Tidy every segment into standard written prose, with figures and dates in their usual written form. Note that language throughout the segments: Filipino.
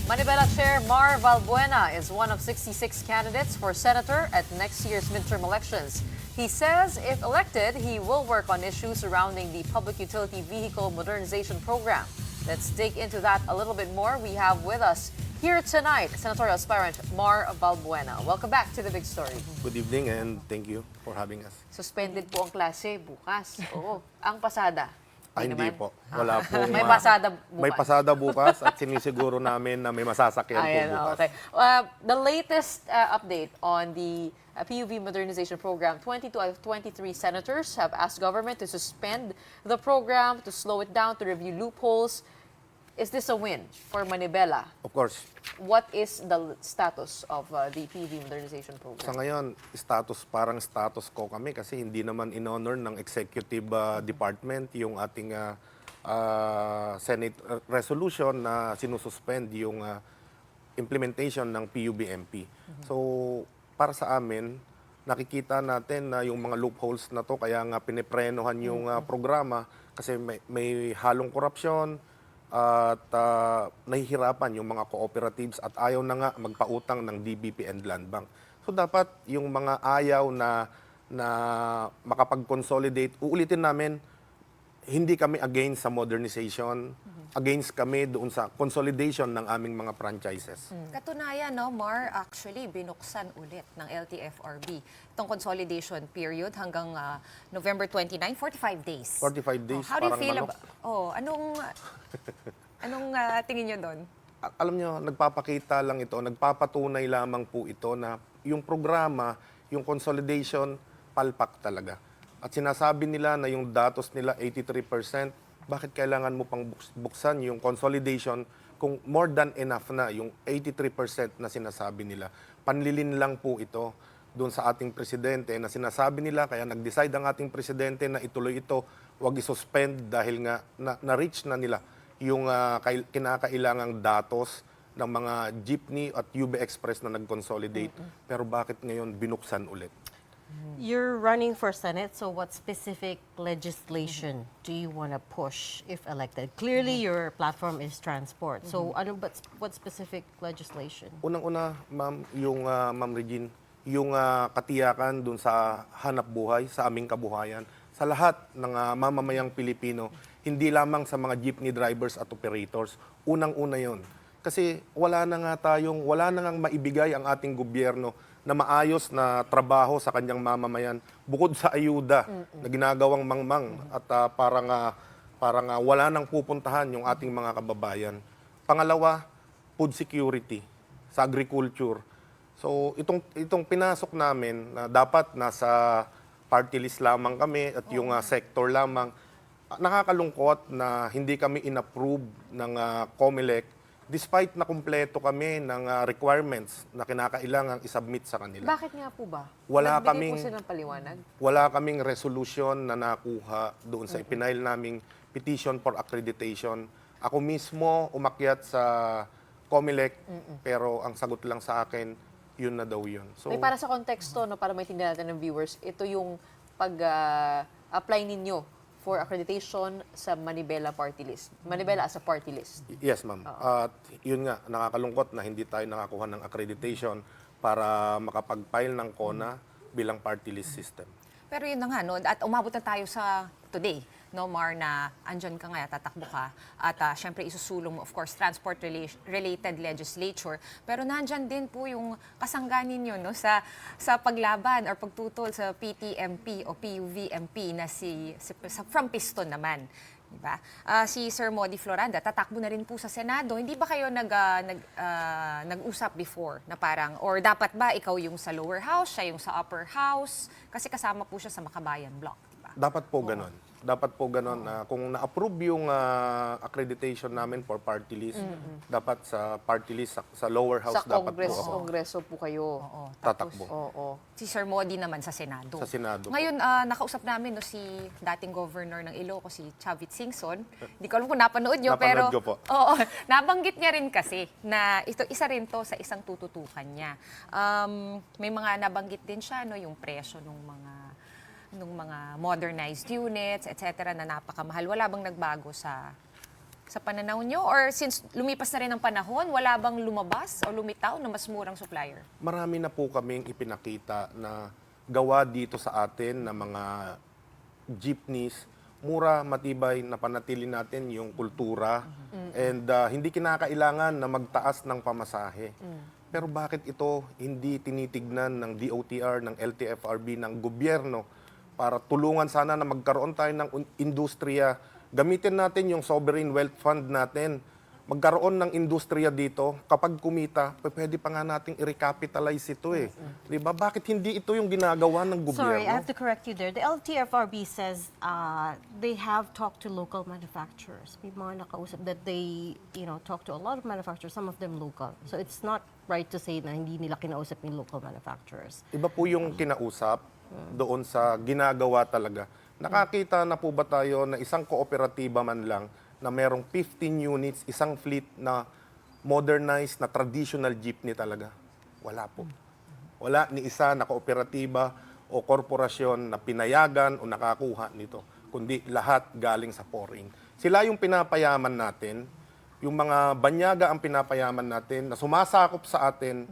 Manibela Chair Mar Valbuena is one of 66 candidates for senator at next year's midterm elections. He says if elected, he will work on issues surrounding the Public Utility Vehicle Modernization Program. Let's dig into that a little bit more. We have with us here tonight senatorial aspirant Mar Valbuena. Welcome back to The Big Story. Good evening and thank you for having us. Suspended po ang klase bukas. Oo, ang pasada. Hindi naman. po. Wala po. May pasada bukas. May pasada bukas at sinisiguro namin na may masasakyan po Ayan, bukas. okay. The latest update on the PUV modernization program, 22 out of 23 senators have asked government to suspend the program, to slow it down, to review loopholes. Is this a win for Manibela? Of course, What is the status of the PUV modernization sa program? ngayon, parang status quo kami kasi hindi naman in-honor ng executive department yung ating Senate resolution na sinususpend yung implementation ng PUBMP. So, para sa amin, nakikita natin na yung mga loopholes na to kaya nga piniprenohan yung programa kasi may halong korupsyon at nahihirapan yung mga cooperatives at ayaw na nga magpautang ng DBP and Land Bank. So dapat yung mga ayaw na makapag-consolidate, uulitin namin, hindi kami against sa modernization, against kami doon sa consolidation ng aming mga franchises. Katunayan, no, Mar, actually, binuksan ulit ng LTFRB itong consolidation period hanggang November 29, 45 days. 45 days, How do you parang feel manok. anong tingin nyo doon? Alam nyo, nagpapakita lang ito, nagpapatunay lamang po ito na yung programa, yung consolidation, palpak talaga. At sinasabi nila na yung datos nila 83%, bakit kailangan mo pang buksan yung consolidation kung more than enough na yung 83% na sinasabi nila. Panlilin lang po ito doon sa ating presidente na sinasabi nila, kaya nag-decide ang ating presidente na ituloy ito, wag isuspend dahil nga na-reach na nila yung kinakailangang datos ng mga jeepney at UB Express na nag-consolidate. Pero bakit ngayon binuksan ulit? You're running for Senate, so what specific legislation do you want to push if elected? Clearly, your platform is transport. So, what specific legislation? Unang-una, ma'am, yung Ma'am Regine, yung katiyakan dun sa hanap buhay, sa aming kabuhayan, sa lahat ng mamamayang Pilipino, hindi lamang sa mga jeepney drivers at operators, unang-una yon. Kasi wala na ngang maibigay ang ating gobyerno na maayos na trabaho sa kanyang mamamayan bukod sa ayuda na ginagawang mangmang at parang wala nang pupuntahan yung ating mga kababayan. Pangalawa, food security sa agriculture. So itong pinasok namin na dapat nasa party list lamang kami at yung sector lamang, nakakalungkot na hindi kami inapprove ng COMELEC despite na kumpleto kami ng requirements na kinakailangang isubmit sa kanila. Bakit nga po ba? Wala Nagbigay kaming- po silang paliwanag? Wala kaming resolution na nakuha doon sa ipinail naming petition for accreditation. Ako mismo umakyat sa COMELEC, pero ang sagot lang sa akin, yun na daw yun. So, Para sa konteksto, no, para maintindihan natin ng viewers, ito yung pag-apply ninyo for accreditation sa Manibela party list. Manibela as a party list. yes, ma'am. At yun nga, nakakalungkot na hindi tayo nakakuha ng accreditation para makapag-file ng CONA bilang party list system. Pero yun na nga, no, at umabot na tayo sa today, no, Mar, na andyan ka nga, tatakbo ka, at syempre isusulong mo, of course, transport-related legislature, pero nandyan din po yung kasangganin nyo, no, sa paglaban or pagtutol sa PTMP o PUVMP na from Piston naman. Diba? Si Sir Modi Floranda, tatakbo na rin po sa Senado. Hindi ba kayo nag-usap before na parang, or dapat ba ikaw yung sa lower house, siya yung sa upper house? Kasi kasama po siya sa Makabayan Block, diba? Dapat po ganon. Dapat po ganon na kung na-approve yung accreditation namin for party list, dapat sa party list, sa lower house Sa dapat po ako Kongreso po kayo. Oo, tatakbo Oo. si Sir Modi naman sa Senado. sa Senado. Ngayon, nakausap namin no, si dating governor ng Ilocos, si Chavit Singson. Hindi ko alam kung napanood nyo, pero Napanood ko po. Oo, nabanggit niya rin kasi na ito, isa rin to sa isang tututukan niya. May mga nabanggit din siya, no, yung presyo ng mga modernized units, etc. na napakamahal. Wala bang nagbago sa sa pananaw nyo? Or since lumipas na rin ang panahon, wala bang lumabas o lumitaw na mas murang supplier? Marami na po kaming ipinakita na gawa dito sa atin na mga jeepneys, mura, matibay, napanatili natin yung kultura and hindi kinakailangan na magtaas ng pamasahe. Pero bakit ito hindi tinitignan ng DOTR, ng LTFRB, ng gobyerno para tulungan sana na magkaroon tayo ng industriya. Gamitin natin yung sovereign wealth fund natin. Magkaroon ng industriya dito. Kapag kumita, pwede pa nga nating i-recapitalize ito eh. Di ba? Bakit hindi ito yung ginagawa ng gobyerno? Sorry, I have to correct you there. The LTFRB says they have talked to local manufacturers. May mga nakausap that they, talk to a lot of manufacturers, some of them local. So it's not right to say na hindi nila kinausap yung local manufacturers. Iba po yung kinausap doon sa ginagawa talaga. Nakakita na po ba tayo na isang kooperatiba man lang na merong 15 units, isang fleet na modernized, na traditional jeepney talaga? Wala po. Wala ni isa na kooperatiba o korporasyon na pinayagan o nakakuha nito, kundi lahat galing sa foreign. Sila yung pinapayaman natin, yung mga banyaga ang pinapayaman natin na sumasakop sa atin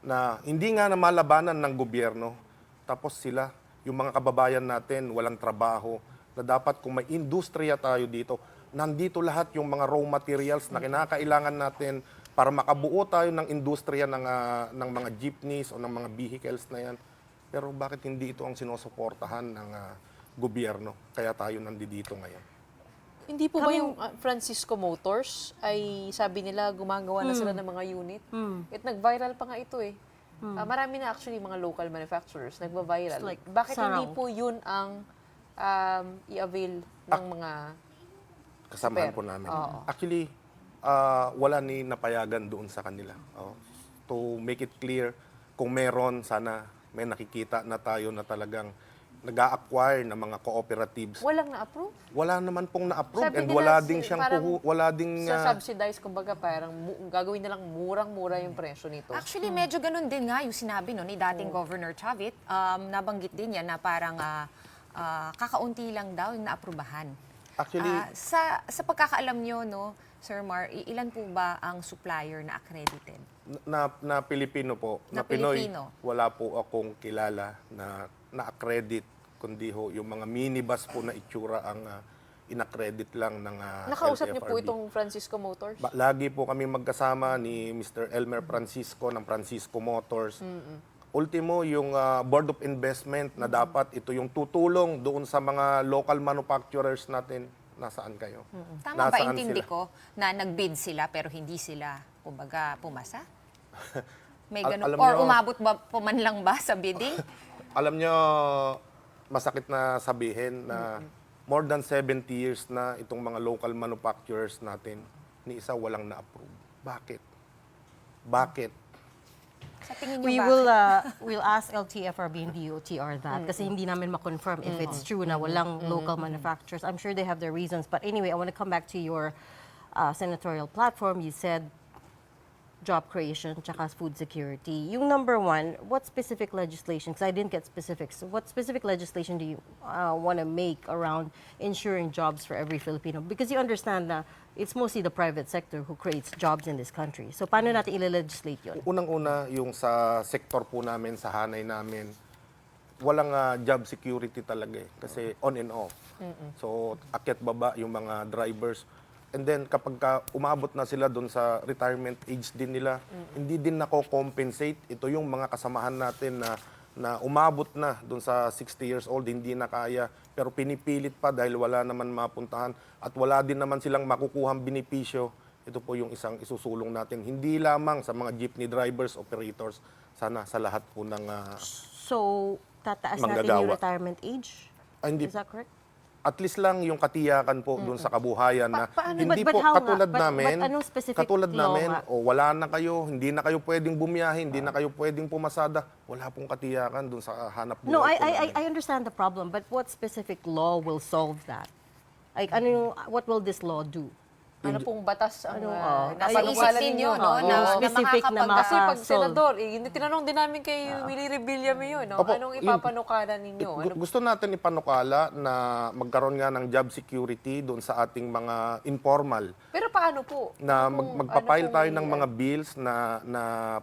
na hindi nga na malabanan ng gobyerno. Tapos sila, yung mga kababayan natin, walang trabaho, na dapat kung may industriya tayo dito, nandito lahat yung mga raw materials na kinakailangan natin para makabuo tayo ng industriya ng mga jeepneys o ng mga vehicles na yan. Pero bakit hindi ito ang sinusuportahan ng gobyerno? Kaya tayo nandito ngayon. Hindi po ba yung Francisco Motors ay sabi nila gumagawa na sila ng mga unit? At nag-viral pa nga ito eh. Marami na actually mga local manufacturers nagva-viral. It's like Bakit hindi sarang. po yun ang i-avail ng mga Kasamahan Super. po namin. Oo. Actually, wala ni napayagan doon sa kanila. To make it clear, kung meron, sana may nakikita na tayo na talagang nag-a-acquire ng mga cooperatives. walang na-approve? Wala naman pong na-approve Sabi and nila wala ding siyang parang wala ding Sa subsidized, kumbaga parang gagawin na lang murang-mura yung presyo nito. Actually, medyo ganun din nga yung sinabi no, ni dating Governor Chavit. Nabanggit din yan na parang kakaunti lang daw yung naaprubahan. actually Sa pagkakaalam nyo, no, Sir Mar, ilan po ba ang supplier na accredited? na Pilipino po, Na na Pinoy, Pilipino. wala po akong kilala na na-accredit, kundi ho yung mga minibus po na itsura ang in-accredit lang ng Nakausap niyo po LTFRB. itong Francisco Motors? Lagi po kami magkasama ni Mr. Elmer Francisco ng Francisco Motors. Ultimo, yung Board of Investment na dapat ito yung tutulong doon sa mga local manufacturers natin. Nasaan kayo? Tama ba Nasaan intindi sila? ko na nag-bid sila pero hindi sila, kumbaga, pumasa? May ganun. Alam Or nyo- umabot ba man lang ba sa bidding? Alam nyo, masakit na sabihin na more than 70 years na itong mga local manufacturers natin, ni isa walang na-approve. Bakit? Bakit? Sa tingin nyo We ba? will we'll ask LTFRB and DOTR that kasi hindi namin ma-confirm if it's true na walang local manufacturers. I'm sure they have their reasons. But anyway, I want to come back to your senatorial platform. You said job creation tsaka food security. Yung number one, what specific legislation, because I didn't get specifics, what specific legislation do you want to make around ensuring jobs for every Filipino? Because you understand na it's mostly the private sector who creates jobs in this country. So paano natin ile-legislate yun? Unang-una, yung sa sektor po namin, sa hanay namin, walang job security talaga eh. Kasi on and off. So, akyat baba yung mga drivers. And then, kapag umabot na sila doon sa retirement age din nila, hindi din nako-compensate. Ito yung mga kasamahan natin na umabot na doon sa 60 years old, hindi na kaya. Pero pinipilit pa dahil wala naman mapuntahan at wala din naman silang makukuhang benepisyo. Ito po yung isang isusulong natin. Hindi lamang sa mga jeepney drivers, operators, sana sa lahat po ng So, tataas natin Manggagawa. yung retirement age? hindi, Is that correct? at least lang yung katiyakan po doon sa kabuhayan na paano? hindi But po how nga? katulad But namin, anong specific katulad law namin, nga? wala na kayo, hindi na kayo pwedeng bumiyahe, hindi na kayo pwedeng pumasada, wala pong katiyakan doon sa hanap buhay No, po namin. I understand the problem, but what specific law will solve that? Like, ano yung, what will this law do? Ano pong batas ang Nasa napanukalan isip ninyo, ninyo, no? Yung specific na Kasi pag maka-solve. senador, tinanong din namin kay Willie Revillame yun, no? Opo, Anong ipapanukalan ninyo? Gusto natin ipanukala na magkaroon nga ng job security doon sa ating mga informal Pero paano po? na magpapile tayo ng mga ano? bills na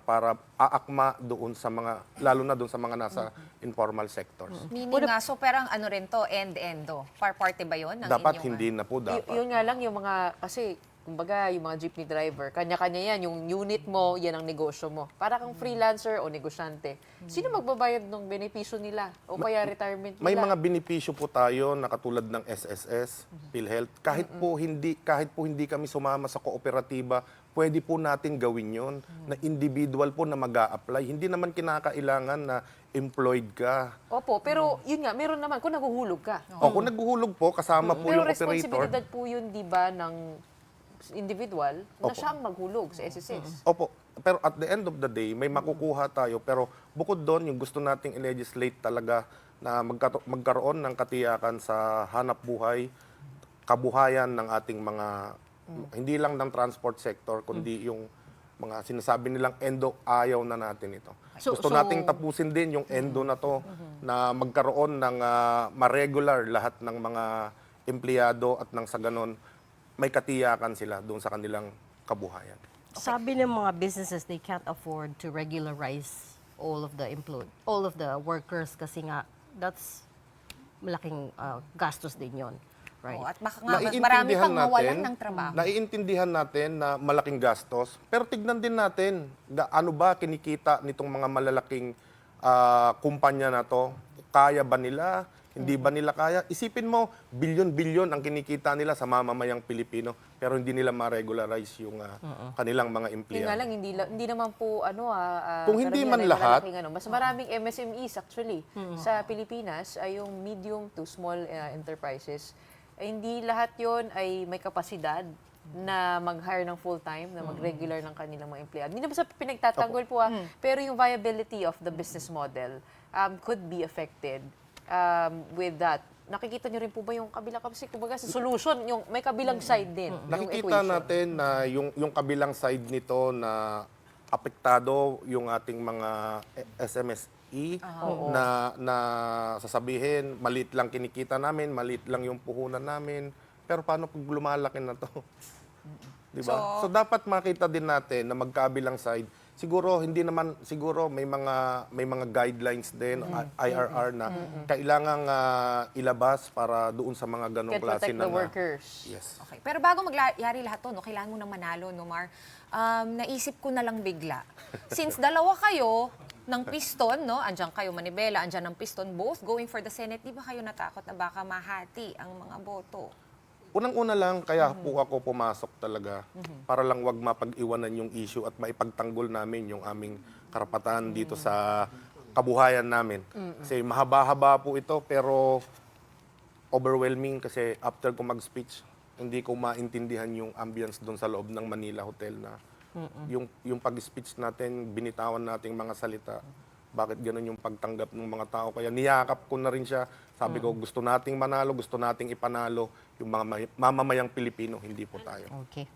para aakma doon sa mga lalo na doon sa mga nasa informal sectors. Meaning nga, so parang ano rin to, end-endo. Party ba yun? Ng Dapat inyong, hindi na po dapat. Yun nga lang yung mga, kasi kumbaga yung mga jeepney driver, kanya-kanya yan, yung unit mo, yan ang negosyo mo. Para kang freelancer o negosyante. Sino magbabayad ng benepisyo nila? O kaya retirement nila? May mga benepisyo po tayo na katulad ng SSS, PhilHealth. Kahit po hindi kami sumama sa kooperatiba, pwede po natin gawin 'yon na individual po na mag-a-apply. Hindi naman kinakailangan na employed ka. Opo, pero yun nga, meron naman, kung naguhulog ka. O kung naghuhulog po, kasama po Pero yung operator. responsibilidad po yun, di ba, ng individual na siya ang maghulog sa SSS. Opo. Pero at the end of the day, may makukuha tayo. Pero bukod doon, yung gusto nating i-legislate talaga na magkaroon ng katiyakan sa hanap buhay, kabuhayan ng ating mga, hindi lang ng transport sector, kundi yung mga sinasabi nilang endo, ayaw na natin ito. So- Gusto so- nating tapusin din yung endo na to, na magkaroon ng ma-regular lahat ng mga empleyado at nang sa ganon, may katiyakan sila doon sa kanilang kabuhayan. Sabi ng mga businesses, they can't afford to regularize all of the workers kasi nga, that's malaking gastos din yon, right? at baka nga, mas marami pang mawalan ng trabaho. Naiintindihan natin na malaking gastos, pero tignan din natin ano ba kinikita nitong mga malalaking kumpanya na to. Kaya ba nila? Hindi ba nila kaya? Isipin mo, bilyon-bilyon ang kinikita nila sa mamamayang Pilipino, pero hindi nila ma-regularize yung kanilang mga Yun empleyado. nga lang, hindi naman po, Kung hindi karamihan man ay lahat- malalaking, mas maraming MSMEs actually sa Pilipinas ay yung medium to small enterprises. Ay, hindi lahat yon ay may kapasidad na mag-hire ng full-time, na mag-regular ng kanilang mga empleyado. Hindi naman sa pinagtatanggol po, pero yung viability of the business model could be affected with that. Nakikita nyo rin po ba yung kabilang, kasi kumbaga sa solution, yung may kabilang side din, yung Nakikita equation. natin na yung kabilang side nito na apektado yung ating mga SMSE na sasabihin, maliit lang kinikita namin, maliit lang yung puhunan namin. Pero paano pag lumalaki na to? Di ba? So dapat makita din natin na magkabilang side. Siguro may mga guidelines din, IRR na kailangang ilabas para doon sa mga ganong Can klase protect ng the workers. Yes. Okay. Pero bago magyari lahat to, no, kailangan mo nang manalo, no, Mar? Naisip ko na lang bigla. Since dalawa kayo ng piston, no? Andyan kayo, Manibela, andyan ng piston, both going for the Senate, di ba kayo natakot na baka mahati ang mga boto? Unang-una lang, kaya po ako pumasok talaga para lang wag mapag-iwanan yung issue at maipagtanggol namin yung aming karapatan dito sa kabuhayan namin. Kasi mahaba-haba po ito pero overwhelming kasi after ko mag-speech, hindi ko maintindihan yung ambience doon sa loob ng Manila Hotel na yung pag-speech natin, binitawan nating mga salita. Bakit ganun yung pagtanggap ng mga tao? Kaya niyakap ko na rin siya. Sabi ko, gusto nating manalo, gusto nating ipanalo yung mga mamamayang Pilipino, hindi po tayo. Okay.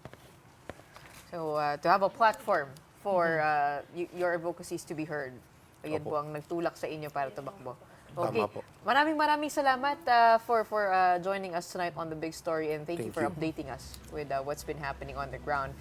So, to have a platform for your advocacies to be heard. Ayan po ang nagtulak sa inyo para tumakbo. Okay. Tama po. Maraming salamat for joining us tonight on The Big Story, and thank you Thank for you. updating us with what's been happening on the ground.